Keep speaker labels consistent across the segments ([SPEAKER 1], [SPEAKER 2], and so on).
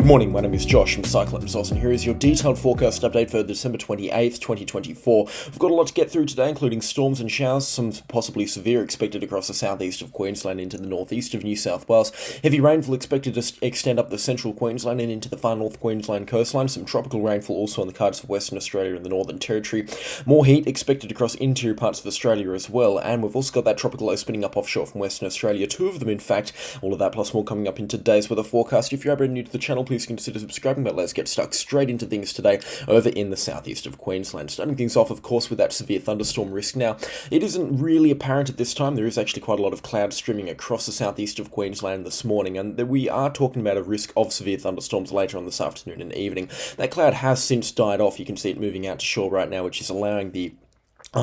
[SPEAKER 1] morning, my name is Josh from CyclonesOZ, and here is your detailed forecast update for December 28th, 2024. We've got a lot to get through today, including storms and showers, some possibly severe expected across the southeast of Queensland into the northeast of New South Wales. Heavy rainfall expected to extend up the central Queensland and into the far north Queensland coastline. Some tropical rainfall also on the cards for Western Australia and the Northern Territory. More heat expected across interior parts of Australia as well, and we've also got that tropical low spinning up offshore from Western Australia, two of them in fact. All of that plus more coming up in today's weather forecast. If you're ever new to the channel, please consider subscribing, but let's get stuck straight into things today over in the southeast of Queensland. Starting things off, of course, with that severe thunderstorm risk. Now, it isn't really apparent at this time. There is actually quite a lot of cloud streaming across the southeast of Queensland this morning, and we are talking about a risk of severe thunderstorms later on this afternoon and evening. That cloud has since died off. You can see it moving out to shore right now, which is allowing the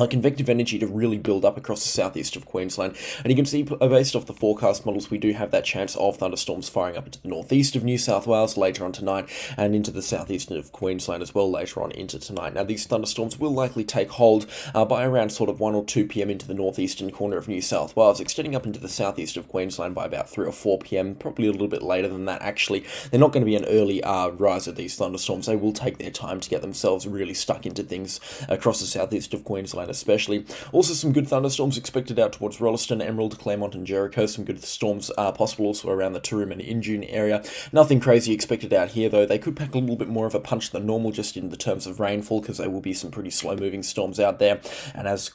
[SPEAKER 1] convective energy to really build up across the southeast of Queensland, and you can see based off the forecast models we do have that chance of thunderstorms firing up into the northeast of New South Wales later on tonight and into the southeast of Queensland as well later on into tonight. Now these thunderstorms will likely take hold by around sort of 1 or 2 p.m. into the northeastern corner of New South Wales, extending up into the southeast of Queensland by about 3 or 4 p.m, probably a little bit later than that actually. They're not going to be an early rise of these thunderstorms. They will take their time to get themselves really stuck into things across the southeast of Queensland especially. Also some good thunderstorms expected out towards Rolleston, Emerald, Claremont and Jericho. Some good storms are possible also around the Taroom and Injune area. Nothing crazy expected out here though. They could pack a little bit more of a punch than normal just in the terms of rainfall, because there will be some pretty slow moving storms out there, and as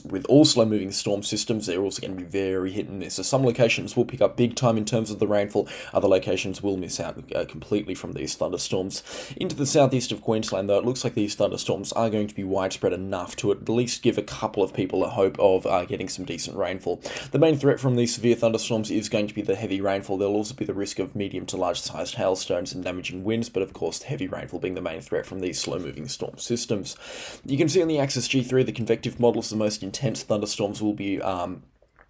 [SPEAKER 1] with all slow moving storm systems, they're also going to be very hit and miss. So some locations will pick up big time in terms of the rainfall, other locations will miss out completely from these thunderstorms. Into the southeast of Queensland though, it looks like these thunderstorms are going to be widespread enough to at least give a couple of people a hope of getting some decent rainfall. The main threat from these severe thunderstorms is going to be the heavy rainfall. There'll also be the risk of medium to large sized hailstones and damaging winds, but of course the heavy rainfall being the main threat from these slow moving storm systems. You can see on the axis G3 the convective models, the most intense thunderstorms will be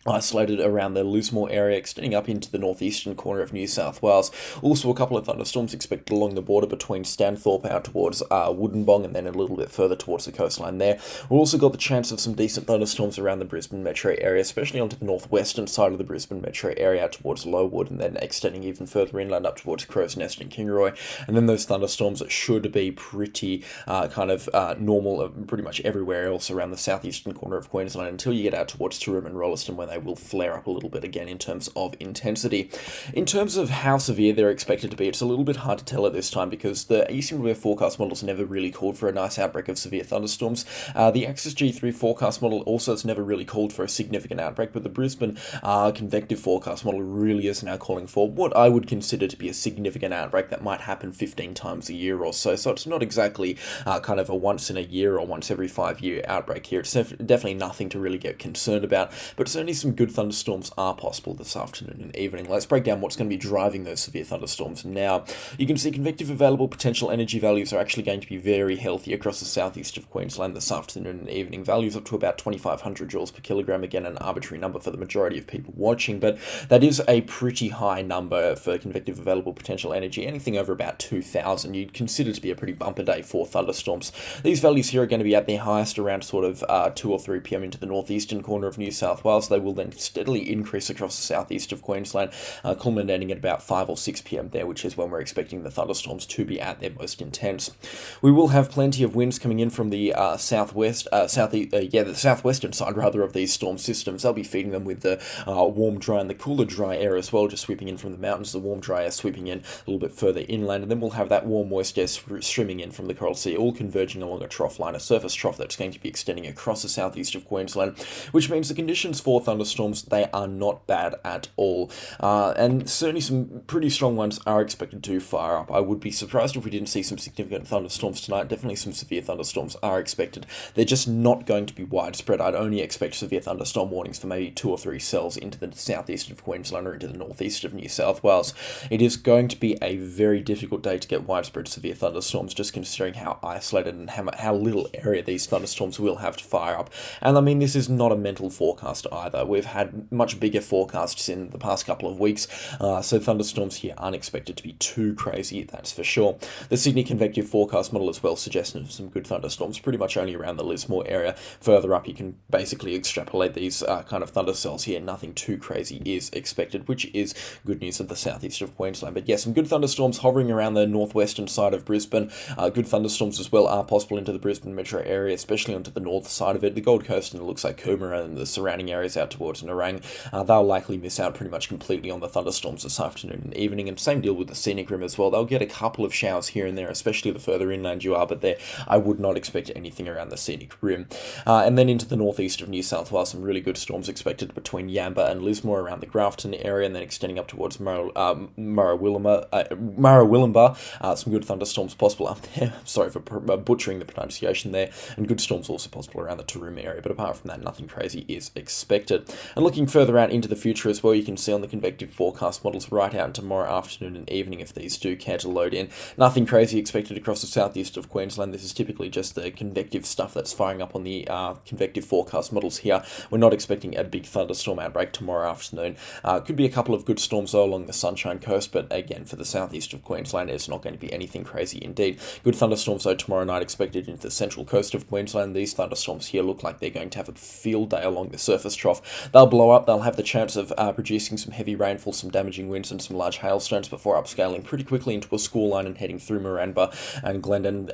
[SPEAKER 1] isolated around the Lismore area, extending up into the northeastern corner of New South Wales. Also a couple of thunderstorms expected along the border between Stanthorpe out towards Wollongong and then a little bit further towards the coastline there. We've also got the chance of some decent thunderstorms around the Brisbane metro area, especially onto the northwestern side of the Brisbane metro area out towards Lowood, and then extending even further inland up towards Crow's Nest and Kingaroy. And then those thunderstorms should be pretty normal pretty much everywhere else around the southeastern corner of Queensland until you get out towards Taroom and Rolleston, where they will flare up a little bit again in terms of intensity. In terms of how severe they're expected to be, it's a little bit hard to tell at this time because the eastern weather forecast models never really called for a nice outbreak of severe thunderstorms. The Axis G3 forecast model also has never really called for a significant outbreak, but the Brisbane convective forecast model really is now calling for what I would consider to be a significant outbreak that might happen 15 times a year or so. So it's not exactly kind of a once in a year or once every 5 year outbreak here. It's definitely nothing to really get concerned about, but certainly some good thunderstorms are possible this afternoon and evening. Let's break down what's going to be driving those severe thunderstorms now. You can see convective available potential energy values are actually going to be very healthy across the southeast of Queensland this afternoon and evening. Values up to about 2,500 joules per kilogram, again an arbitrary number for the majority of people watching, but that is a pretty high number for convective available potential energy. Anything over about 2,000 you'd consider to be a pretty bumper day for thunderstorms. These values here are going to be at their highest around sort of 2 or 3 p.m. into the northeastern corner of New South Wales. They will then steadily increase across the southeast of Queensland, culminating at about 5 or 6 p.m. there, which is when we're expecting the thunderstorms to be at their most intense. We will have plenty of winds coming in from the the southwestern side rather of these storm systems. They'll be feeding them with the warm, dry and the cooler, dry air as well, just sweeping in from the mountains. The warm, dry air sweeping in a little bit further inland, and then we'll have that warm, moist air streaming in from the Coral Sea, all converging along a trough line, a surface trough that's going to be extending across the southeast of Queensland, which means the conditions for thunderstorms, they are not bad at all, and certainly some pretty strong ones are expected to fire up. I would be surprised if we didn't see some significant thunderstorms tonight. Definitely some severe thunderstorms are expected. They're just not going to be widespread. I'd only expect severe thunderstorm warnings for maybe 2 or 3 cells into the southeast of Queensland or into the northeast of New South Wales. It is going to be a very difficult day to get widespread severe thunderstorms, just considering how isolated and how little area these thunderstorms will have to fire up. And I mean, this is not a mental forecast either. we've had much bigger forecasts in the past couple of weeks, so thunderstorms here aren't expected to be too crazy, that's for sure. The Sydney convective forecast model as well suggests some good thunderstorms pretty much only around the Lismore area. Further up, you can basically extrapolate these kind of thunder cells here. Nothing too crazy is expected, which is good news of the southeast of Queensland. But yeah, some good thunderstorms hovering around the northwestern side of Brisbane. Good thunderstorms as well are possible into the Brisbane metro area, especially onto the north side of it. The Gold Coast and it looks like Coomera and the surrounding areas out towards Nerang. They'll likely miss out pretty much completely on the thunderstorms this afternoon and evening, and same deal with the scenic rim as well. They'll get a couple of showers here and there, especially the further inland you are, but there I would not expect anything around the scenic rim. And then into the northeast of New South Wales, some really good storms expected between Yamba and Lismore around the Grafton area, and then extending up towards Murrowillumbah. Some good thunderstorms possible up there. Sorry for butchering the pronunciation there. And good storms also possible around the Taroom area, but apart from that, nothing crazy is expected. And looking further out into the future as well, you can see on the convective forecast models right out tomorrow afternoon and evening if these do care to load in. Nothing crazy expected across the southeast of Queensland. This is typically just the convective stuff that's firing up on the convective forecast models here. We're not expecting a big thunderstorm outbreak tomorrow afternoon. Could be a couple of good storms though along the Sunshine Coast, but again, for the southeast of Queensland, it's not going to be anything crazy indeed. Good thunderstorms though tomorrow night expected into the central coast of Queensland. These thunderstorms here look like they're going to have a field day along the surface trough. They'll blow up, they'll have the chance of producing some heavy rainfall, some damaging winds and some large hailstones before upscaling pretty quickly into a school line and heading through Moranbah and Glendon.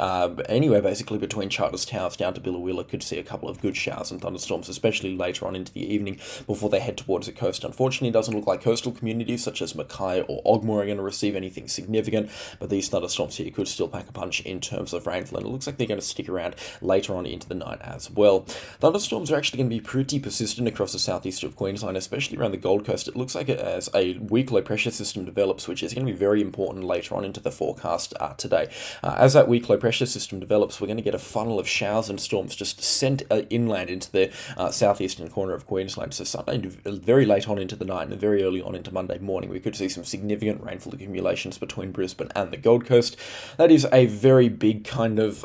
[SPEAKER 1] Anywhere basically between Charters Towers down to Billawheeler could see a couple of good showers and thunderstorms, especially later on into the evening before they head towards the coast. Unfortunately, it doesn't look like coastal communities such as Mackay or Ogmore are going to receive anything significant, but these thunderstorms here could still pack a punch in terms of rainfall, and it looks like they're going to stick around later on into the night as well. Thunderstorms are actually going to be pretty persistent across the southeast of Queensland, especially around the Gold Coast. It looks like as a weak low pressure system develops, which is going to be very important later on into the forecast today. As that weak low pressure system develops, we're going to get a funnel of showers and storms just sent inland into the southeastern corner of Queensland. So Sunday, very late on into the night and very early on into Monday morning, we could see some significant rainfall accumulations between Brisbane and the Gold Coast. That is a very big kind of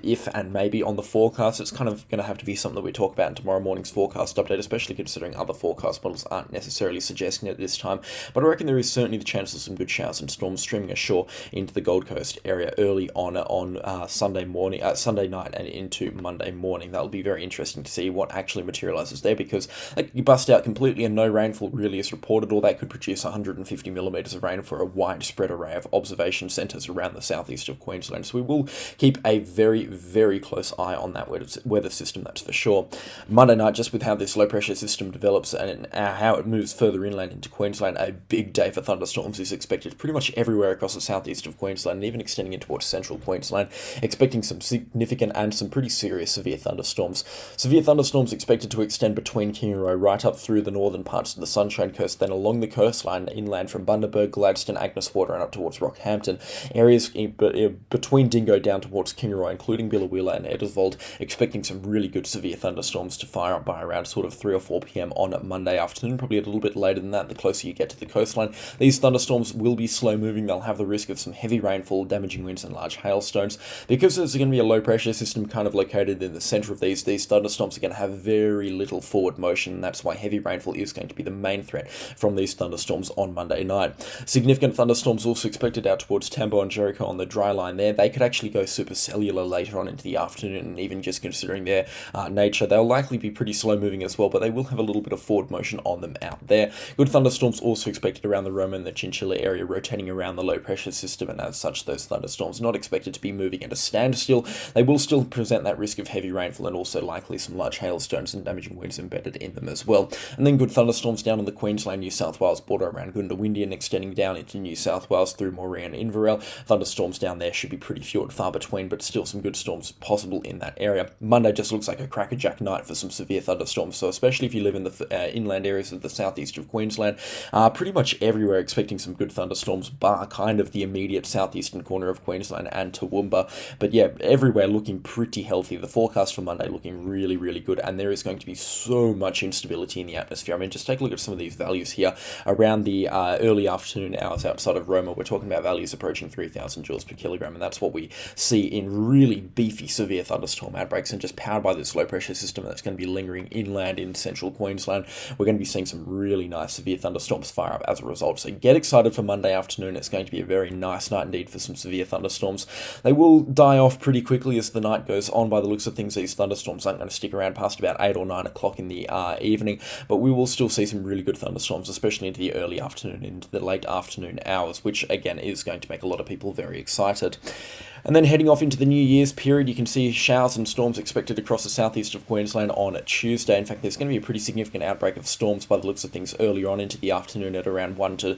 [SPEAKER 1] if and maybe on the forecast. It's kind of going to have to be something that we talk about in tomorrow morning's forecast update, especially considering other forecast models aren't necessarily suggesting it at this time. But I reckon there is certainly the chance of some good showers and storms streaming ashore into the Gold Coast area early on Sunday night and into Monday morning. That'll be very interesting to see what actually materialises there, because like, you bust out completely and no rainfall really is reported, or that could produce 150 millimetres of rain for a widespread array of observation centres around the southeast of Queensland. So we will keep a very, very close eye on that weather system, that's for sure. Monday night, just with how this low pressure system develops and how it moves further inland into Queensland, a big day for thunderstorms is expected pretty much everywhere across the southeast of Queensland, and even extending in towards central Queensland, expecting some significant and some pretty serious severe thunderstorms. Severe thunderstorms expected to extend between Kingaroy right up through the northern parts of the Sunshine Coast, then along the coastline inland from Bundaberg, Gladstone, Agnes Water and up towards Rockhampton. Areas between Dingo down towards Kingaroy, including Billawheeler and Ederswold, expecting some really good severe thunderstorms to fire up by around sort of 3 or 4 p.m. on Monday afternoon, probably a little bit later than that the closer you get to the coastline. These thunderstorms will be slow moving. They'll have the risk of some heavy rainfall, damaging winds and large hailstones. Because there's going to be a low pressure system kind of located in the centre of these thunderstorms are going to have very little forward motion, and that's why heavy rainfall is going to be the main threat from these thunderstorms on Monday night. Significant thunderstorms also expected out towards Tambo and Jericho on the dry line there. They could actually go supercellular later on into the afternoon, and even just considering their nature, they'll likely be pretty slow moving as well, but they will have a little bit of forward motion on them out there. Good thunderstorms also expected around the Roma and the Chinchilla area, rotating around the low pressure system, and as such those thunderstorms not expected to be moving at a standstill. They will still present that risk of heavy rainfall and also likely some large hailstones and damaging winds embedded in them as well. And then good thunderstorms down on the Queensland New South Wales border around Goondiwindi and extending down into New South Wales through Moree and Inverell. Thunderstorms down there should be pretty few and far between, but still some good storms possible in that area. Monday just looks like a crackerjack night for some severe thunderstorms, so especially if you live in the inland areas of the southeast of Queensland, pretty much everywhere expecting some good thunderstorms, bar kind of the immediate southeastern corner of Queensland and Toowoomba. But yeah, everywhere looking pretty healthy. The forecast for Monday looking really, really good, and there is going to be so much instability in the atmosphere. I mean, just take a look at some of these values here around the early afternoon hours outside of Roma. We're talking about values approaching 3,000 joules per kilogram, and that's what we see in really beefy severe thunderstorm outbreaks, and just powered by this low pressure system that's going to be lingering inland in central central Queensland. We're going to be seeing some really nice severe thunderstorms fire up as a result. So get excited for Monday afternoon. It's going to be a very nice night indeed for some severe thunderstorms. They will die off pretty quickly as the night goes on. By the looks of things, these thunderstorms aren't going to stick around past about 8 or 9 o'clock in the evening, but we will still see some really good thunderstorms, especially into the early afternoon, into the late afternoon hours, which again is going to make a lot of people very excited. And then heading off into the New Year's period, you can see showers and storms expected across the southeast of Queensland on Tuesday. In fact, there's going to be a pretty significant outbreak of storms by the looks of things earlier on into the afternoon at around 1 to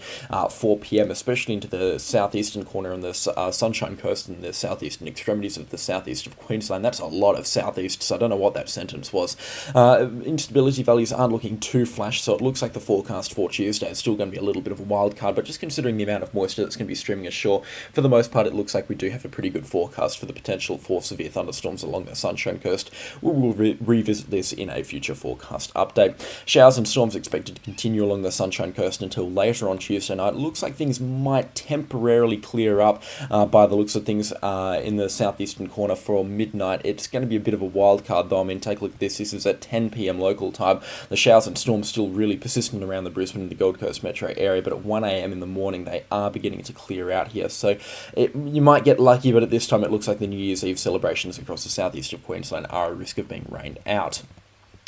[SPEAKER 1] 4 p.m, especially into the southeastern corner on the Sunshine Coast and the southeastern extremities of the southeast of Queensland. That's a lot of southeast, so I don't know what that sentence was. Instability values aren't looking too flash, so it looks like the forecast for Tuesday is still going to be a little bit of a wild card, but just considering the amount of moisture that's going to be streaming ashore, for the most part, it looks like we do have a pretty good forecast for the potential for severe thunderstorms along the Sunshine Coast. We will revisit this in a future forecast update. Showers and storms expected to continue along the Sunshine Coast until later on Tuesday night. It looks like things might temporarily clear up by the looks of things in the southeastern corner for midnight. It's going to be a bit of a wild card though. I mean, take a look at this. This is at 10 p.m. local time. The showers and storms still really persistent around the Brisbane and the Gold Coast metro area, but at 1 a.m. in the morning they are beginning to clear out here. So you might get lucky, but at this time it looks like the New Year's Eve celebrations across the southeast of Queensland are at risk of being rained out.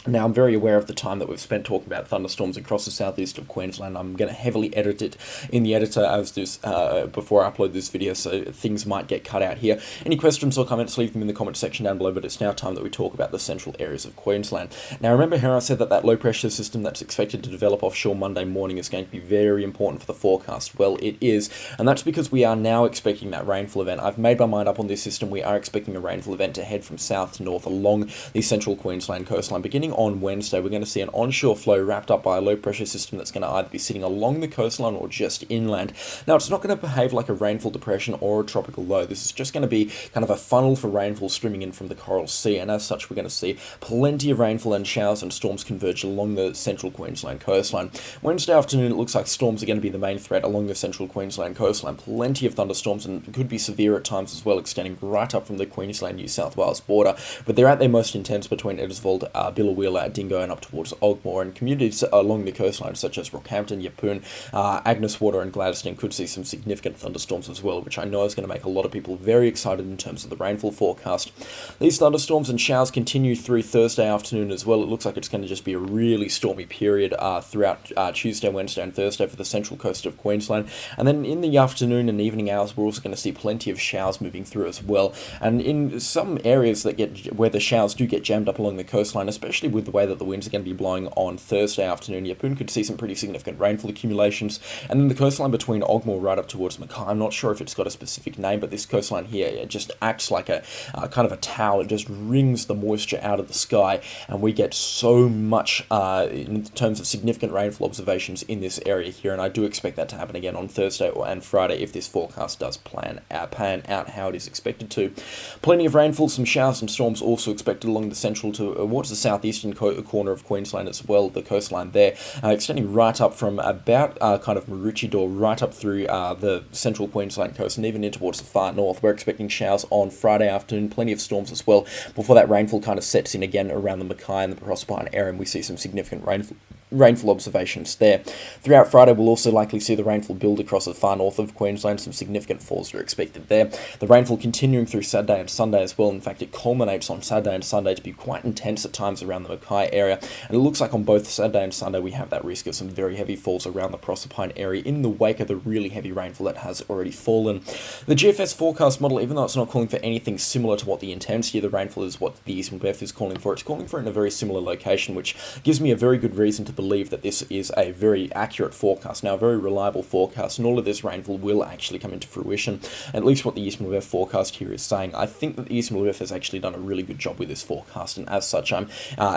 [SPEAKER 1] Now, I'm very aware of the time that we've spent talking about thunderstorms across the southeast of Queensland. I'm going to heavily edit it in the editor as this before I upload this video, so things might get cut out here. Any questions or comments, leave them in the comment section down below, but it's now time that we talk about the central areas of Queensland. Now, remember how I said that low pressure system that's expected to develop offshore Monday morning is going to be very important for the forecast? Well, it is, and that's because we are now expecting that rainfall event. I've made my mind up on this system. We are expecting a rainfall event to head from south to north along the central Queensland coastline. Beginning on Wednesday, we're going to see an onshore flow wrapped up by a low pressure system that's going to either be sitting along the coastline or just inland. Now, it's not going to behave like a rainfall depression or a tropical low. This is just going to be kind of a funnel for rainfall streaming in from the Coral Sea, and as such, we're going to see plenty of rainfall and showers and storms converge along the central Queensland coastline. Wednesday afternoon, it looks like storms are going to be the main threat along the central Queensland coastline. Plenty of thunderstorms, and could be severe at times as well, extending right up from the Queensland-New South Wales border, but they're at their most intense between Edgewold, Billawheeler, Dingo, and up towards Ogmore, and communities along the coastline such as Rockhampton, Yeppoon, Agnes Water and Gladstone could see some significant thunderstorms as well, which I know is going to make a lot of people very excited in terms of the rainfall forecast. These thunderstorms and showers continue through Thursday afternoon as well. It looks like it's going to just be a really stormy period throughout Tuesday, Wednesday and Thursday for the central coast of Queensland, and then in the afternoon and evening hours we're also going to see plenty of showers moving through as well, and in some areas where the showers do get jammed up along the coastline, especially with the way that the winds are going to be blowing on Thursday afternoon, Yeppoon could see some pretty significant rainfall accumulations, and then the coastline between Ogmore right up towards Mackay. I'm not sure if it's got a specific name, but this coastline here, it just acts like a kind of a towel. It just wrings the moisture out of the sky, and we get so much in terms of significant rainfall observations in this area here, and I do expect that to happen again on Thursday and Friday if this forecast does pan out how it is expected to. Plenty of rainfall, some showers and storms also expected along the central towards the southeastern corner of Queensland as well, the coastline there, extending right up from about kind of Maroochydore right up through the central Queensland coast and even in towards the far north. We're expecting showers on Friday afternoon, plenty of storms as well, before that rainfall kind of sets in again around the Mackay and the Proserpine area, and we see some significant rainfall observations there. Throughout Friday, we'll also likely see the rainfall build across the far north of Queensland. Some significant falls are expected there. The rainfall continuing through Saturday and Sunday as well. In fact, it culminates on Saturday and Sunday to be quite intense at times around the Mackay area, and it looks like on both Saturday and Sunday we have that risk of some very heavy falls around the Proserpine area in the wake of the really heavy rainfall that has already fallen. The GFS forecast model, even though it's not calling for anything similar to what the intensity of the rainfall is, what the EastMWF is calling for, it's calling for it in a very similar location, which gives me a very good reason to believe that this is a very accurate forecast, now a very reliable forecast, and all of this rainfall will actually come into fruition, at least what the EastMWF forecast here is saying. I think that the EastMWF has actually done a really good job with this forecast, and as such I'm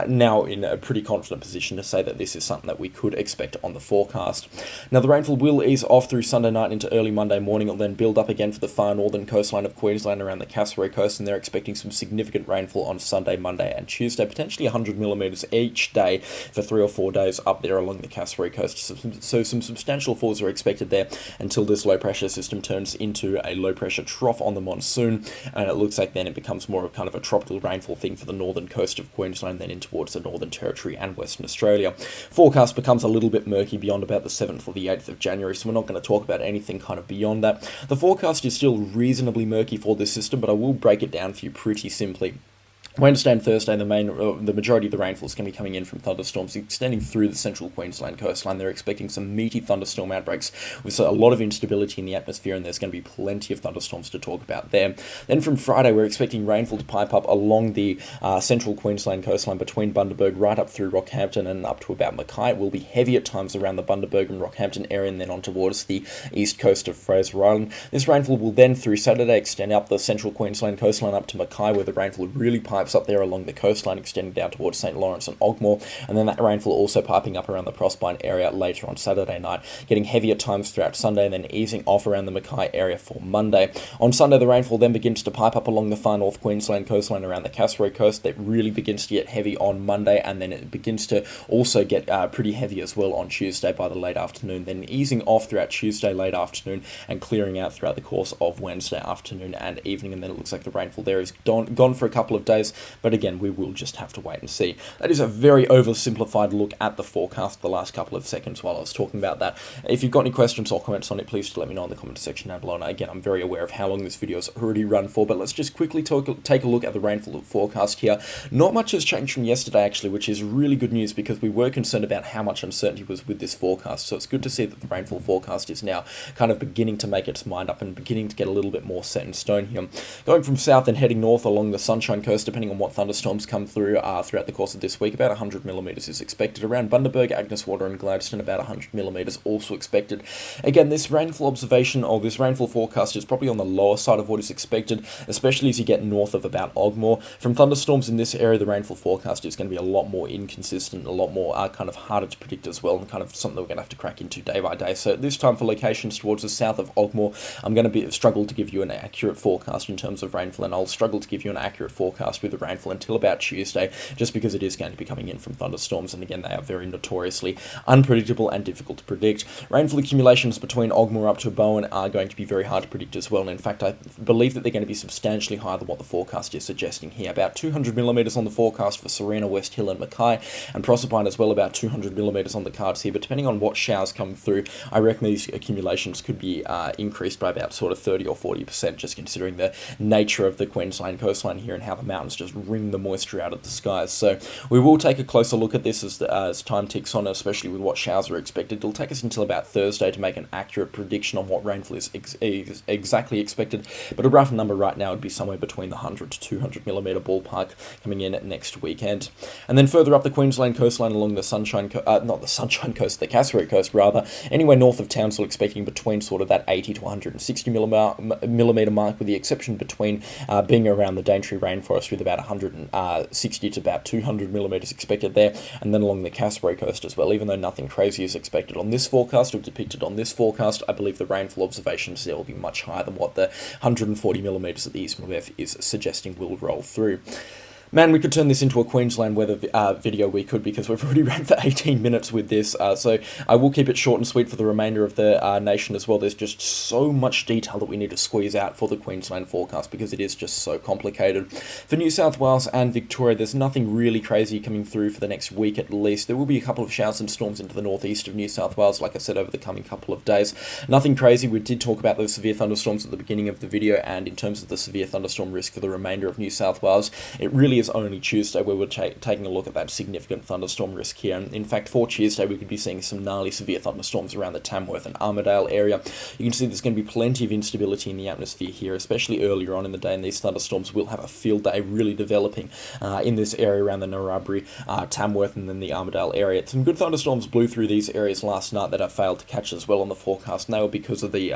[SPEAKER 1] now in a pretty confident position to say that this is something that we could expect on the forecast. Now, the rainfall will ease off through Sunday night into early Monday morning. It'll then build up again for the far northern coastline of Queensland around the Cassowary Coast, and they're expecting some significant rainfall on Sunday, Monday and Tuesday, potentially 100 millimetres each day for 3 or 4 days. areas up there along the Cassowary coast. So some substantial falls are expected there until this low pressure system turns into a low pressure trough on the monsoon, and it looks like then it becomes more of kind of a tropical rainfall thing for the northern coast of Queensland, then in towards the Northern Territory and Western Australia. Forecast becomes a little bit murky beyond about the 7th or the 8th of January, so we're not going to talk about anything kind of beyond that. The forecast is still reasonably murky for this system, but I will break it down for you pretty simply. Wednesday and Thursday, the majority of the rainfall is going to be coming in from thunderstorms extending through the central Queensland coastline. They're expecting some meaty thunderstorm outbreaks with a lot of instability in the atmosphere, and there's going to be plenty of thunderstorms to talk about there. Then from Friday, we're expecting rainfall to pipe up along the central Queensland coastline between Bundaberg right up through Rockhampton and up to about Mackay. It will be heavy at times around the Bundaberg and Rockhampton area, and then on towards the east coast of Fraser Island. This rainfall will then, through Saturday, extend up the central Queensland coastline up to Mackay, where the rainfall really pipes up there along the coastline, extending down towards St. Lawrence and Ogmore, and then that rainfall also piping up around the Proserpine area later on Saturday night, getting heavy at times throughout Sunday, and then easing off around the Mackay area for Monday. On Sunday, the rainfall then begins to pipe up along the far north Queensland coastline around the Cassowary coast. That really begins to get heavy on Monday, and then it begins to also get pretty heavy as well on Tuesday by the late afternoon, then easing off throughout Tuesday late afternoon and clearing out throughout the course of Wednesday afternoon and evening, and then it looks like the rainfall there is gone for a couple of days, but again, we will just have to wait and see. That is a very oversimplified look at the forecast the last couple of seconds while I was talking about that. If you've got any questions or comments on it, please do let me know in the comment section down below. And again, I'm very aware of how long this video has already run for, but let's just quickly take a look at the rainfall forecast here. Not much has changed from yesterday, actually, which is really good news because we were concerned about how much uncertainty was with this forecast. So it's good to see that the rainfall forecast is now kind of beginning to make its mind up and beginning to get a little bit more set in stone here. Going from south and heading north along the Sunshine Coast, depending on what thunderstorms come through throughout the course of this week, about 100 millimeters is expected. Around Bundaberg, Agnes Water and Gladstone, about 100 millimeters also expected. Again, this rainfall observation or this rainfall forecast is probably on the lower side of what is expected, especially as you get north of about Ogmore. From thunderstorms in this area, the rainfall forecast is going to be a lot more inconsistent, a lot more kind of harder to predict as well, and kind of something we're going to have to crack into day by day. So this time for locations towards the south of Ogmore, I'm going to struggle to give you an accurate forecast in terms of rainfall, and I'll struggle to give you an accurate forecast with the rainfall until about Tuesday, just because it is going to be coming in from thunderstorms, and again, they are very notoriously unpredictable and difficult to predict. Rainfall accumulations between Ogmore up to Bowen are going to be very hard to predict as well, and in fact, I believe that they're going to be substantially higher than what the forecast is suggesting here. About 200 millimeters on the forecast for Serena, West Hill and Mackay, and Proserpine as well, about 200 millimeters on the cards here, but depending on what showers come through, I reckon these accumulations could be increased by about sort of 30 or 40%, just considering the nature of the Queensland coastline here and how the mountains just wring the moisture out of the skies. So we will take a closer look at this as time ticks on, especially with what showers are expected. It'll take us until about Thursday to make an accurate prediction on what rainfall is exactly expected, but a rough number right now would be somewhere between the 100 to 200 millimeter ballpark coming in next weekend. And then further up the Queensland coastline along the the Cassowary coast rather, anywhere north of Townsville, expecting between sort of that 80 to 160 millimeter mark, with the exception between being around the Daintree rainforest with about 160 to about 200 millimeters expected there, and then along the Cassowary coast as well. Even though nothing crazy is expected on this forecast or depicted on this forecast, I believe the rainfall observations there will be much higher than what the 140 millimeters that the EastMWF is suggesting will roll through. Man, we could turn this into a Queensland weather video, we could, because we've already ran for 18 minutes with this, so I will keep it short and sweet for the remainder of the nation as well. There's just so much detail that we need to squeeze out for the Queensland forecast because it is just so complicated. For New South Wales and Victoria, there's nothing really crazy coming through for the next week at least. There will be a couple of showers and storms into the northeast of New South Wales, like I said, over the coming couple of days. Nothing crazy. We did talk about those severe thunderstorms at the beginning of the video, and in terms of the severe thunderstorm risk for the remainder of New South Wales, it really is only Tuesday where we're taking a look at that significant thunderstorm risk here. And in fact, for Tuesday, we could be seeing some gnarly severe thunderstorms around the Tamworth and Armidale area. You can see there's going to be plenty of instability in the atmosphere here, especially earlier on in the day, and these thunderstorms will have a field day really developing in this area around the Narrabri, Tamworth, and then the Armidale area. Some good thunderstorms blew through these areas last night that I failed to catch as well on the forecast, and they were because of the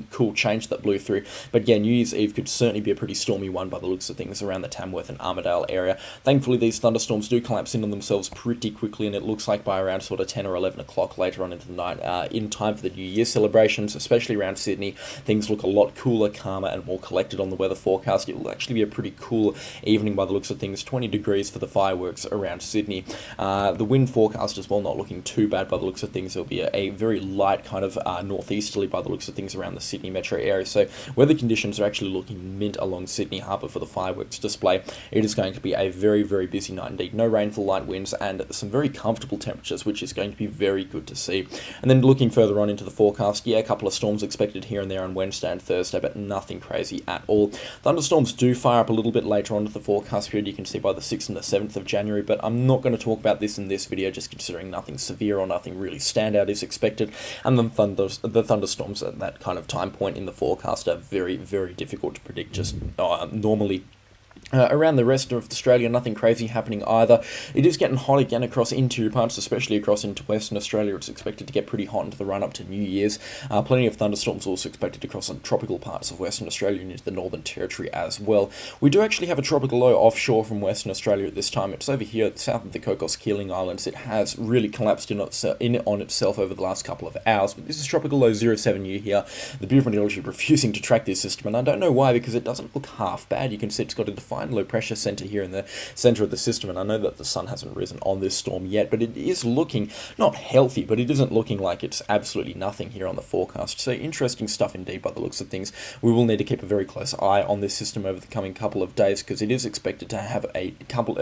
[SPEAKER 1] cool change that blew through. But yeah, New Year's Eve could certainly be a pretty stormy one by the looks of things around the Tamworth and Armidale area. Thankfully, these thunderstorms do collapse in on themselves pretty quickly, and it looks like by around sort of 10 or 11 o'clock later on into the night, in time for the New Year celebrations, especially around Sydney, things look a lot cooler, calmer, and more collected on the weather forecast. It will actually be a pretty cool evening by the looks of things, 20 degrees for the fireworks around Sydney. The wind forecast as well not looking too bad by the looks of things. There'll be a very light kind of northeasterly by the looks of things around the Sydney metro area, so weather conditions are actually looking mint along Sydney Harbour for the fireworks display. It is going to be a very, very busy night indeed. No rainfall, light winds, and some very comfortable temperatures, which is going to be very good to see. And then looking further on into the forecast, yeah, a couple of storms expected here and there on Wednesday and Thursday, but nothing crazy at all. Thunderstorms do fire up a little bit later on into the forecast period, you can see by the 6th and the 7th of January, but I'm not going to talk about this in this video, just considering nothing severe or nothing really standout is expected, and the thunderstorms at that kind of time point in the forecast are very, very difficult to predict. Just normally around the rest of Australia, nothing crazy happening either. It is getting hot again across interior parts, especially across into Western Australia. It's expected to get pretty hot into the run-up to New Year's. Plenty of thunderstorms also expected across the tropical parts of Western Australia and into the Northern Territory as well. We do actually have a tropical low offshore from Western Australia at this time. It's over here south of the Cocos-Keeling Islands. It has really collapsed in on itself over the last couple of hours, but this is tropical low 07U here. The Bureau of Meteorology refusing to track this system, and I don't know why, because it doesn't look half bad. You can see it's got a defined low pressure center here in the center of the system, and I know that the sun hasn't risen on this storm yet, but it is looking not healthy, but it isn't looking like it's absolutely nothing here on the forecast. So interesting stuff indeed by the looks of things. We will need to keep a very close eye on this system over the coming couple of days, because it is expected to have a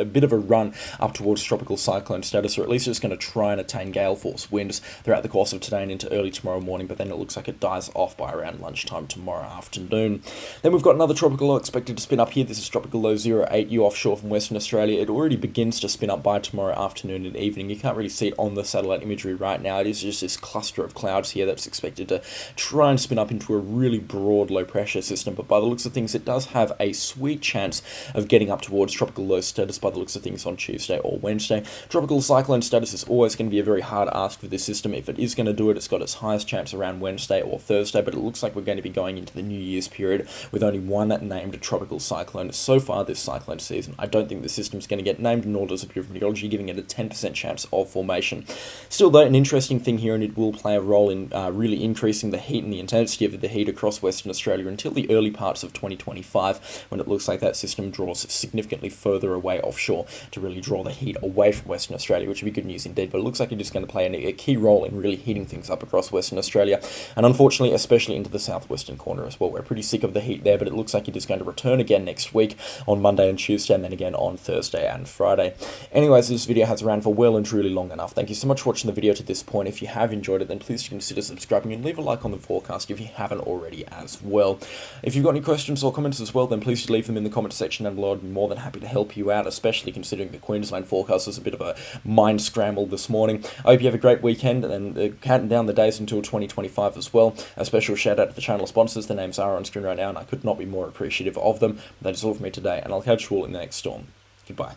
[SPEAKER 1] bit of a run up towards tropical cyclone status, or at least it's going to try and attain gale force winds throughout the course of today and into early tomorrow morning, but then it looks like it dies off by around lunchtime tomorrow afternoon. Then we've got another tropical low expected to spin up here. This is tropical low 08U offshore from Western Australia. It already begins to spin up by tomorrow afternoon and evening. You can't really see it on the satellite imagery right now. It is just this cluster of clouds here that's expected to try and spin up into a really broad low pressure system, but by the looks of things it does have a sweet chance of getting up towards tropical low status by the looks of things on Tuesday or Wednesday. Tropical cyclone status is always going to be a very hard ask for this system. If it is going to do it, it's got its highest chance around Wednesday or Thursday, but it looks like we're going to be going into the New Year's period with only one named tropical cyclone so far this cyclone season. I don't think the system's going to get named, nor does the Bureau of Meteorology, giving it a 10% chance of formation. Still though, an interesting thing here, and it will play a role in really increasing the heat and the intensity of the heat across Western Australia until the early parts of 2025, when it looks like that system draws significantly further away offshore to really draw the heat away from Western Australia, which would be good news indeed, but it looks like it is going to play a key role in really heating things up across Western Australia, and unfortunately especially into the southwestern corner as well. We're pretty sick of the heat there, but it looks like it is going to return again next week on Monday and Tuesday, and then again on Thursday and Friday. Anyways, this video has ran for well and truly long enough. Thank you so much for watching the video to this point. If you have enjoyed it, then please consider subscribing and leave a like on the forecast if you haven't already as well. If you've got any questions or comments as well, then please leave them in the comment section down below. I'd be more than happy to help you out, especially considering the Queensland forecast was a bit of a mind scramble this morning. I hope you have a great weekend, and counting down the days until 2025 as well. A special shout out to the channel sponsors. The names are on screen right now, and I could not be more appreciative of them. That is all for me today, and I'll catch you all in the next storm. Goodbye.